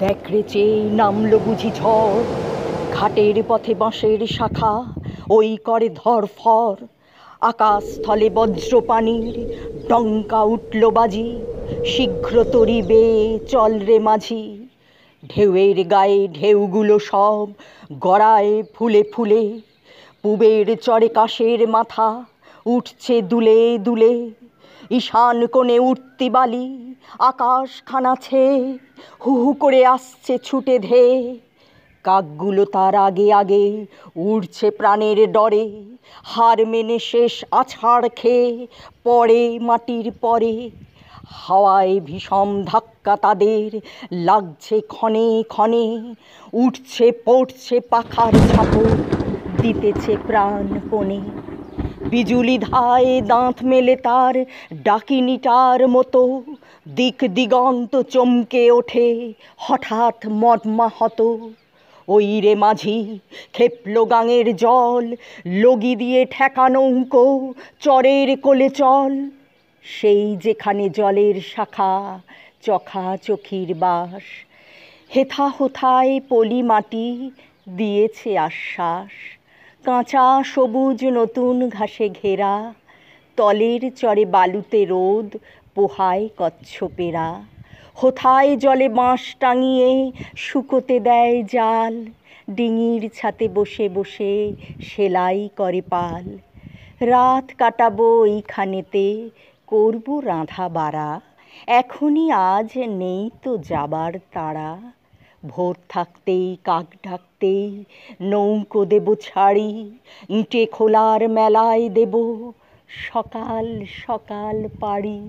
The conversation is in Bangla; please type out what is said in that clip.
দেখ রে চেয়ে নামলো বুঝি ঝড়, ঘাটের পথে বাঁশের শাখা ওই করে ধরফর। আকাশ স্থলে বজ্রপানির ডঙ্কা উঠল বাজি, শীঘ্র তরি বেয়ে চল রে মাঝি। ঢেউয়ের গায়ে ঢেউগুলো সব গড়ায় ফুলে ফুলে, পুবের চড়ে কাশের মাথা উঠছে দুলে দুলে। ঈশান কোণে উঠতি বালি আকাশ খানা ছেয়ে, হু হু করে আসছে ছুটে ধেয়ে। কাকগুলো তার আগে আগে উড়ছে প্রাণের ডরে, হার মেনে শেষ আছাড় খেয়ে পড়ে মাটির পরে। হাওয়ায় ভীষণ ধাক্কা তাদের লাগছে ক্ষণে ক্ষণে, উঠছে পড়ছে পাখার ঝাপট দিতেছে প্রাণপণে। বিজুলি ধায় দাঁত মেলে তার ডাকিনীটার মতো, দিক দিগন্ত চমকে ওঠে হঠাৎ মর্মাহত। ওই রে মাঝি খেপলো গাঙের জল, লগি দিয়ে ঠেকা নৌকো চরের কোলে চল। সেই যেখানে জলের শাখা চখাচখির বাস, হেথা হোথায় পলি মাটি দিয়েছে আশ্বাস। কাঁচা সবুজ নতুন ঘাসে ঘেরা, তলের চরে বালুতে রোদ পোহায় কচ্ছপেরা। হোথায় জলে বাঁশ টাঙিয়ে শুকোতে দেয় জাল, ডিঙির ছাতে বসে বসে সেলাই করে পাল। রাত কাটাবো এইখানেতে, করবো রাঁধা বাড়া, এখনই আজ নেই তো যাবার তাড়া। ভোর থাকতেই কাক ডাকতেই নৌকো দেব ছাড়ি, ইঁটে খোলার মেলায় দেব সকাল সকাল পাড়ি।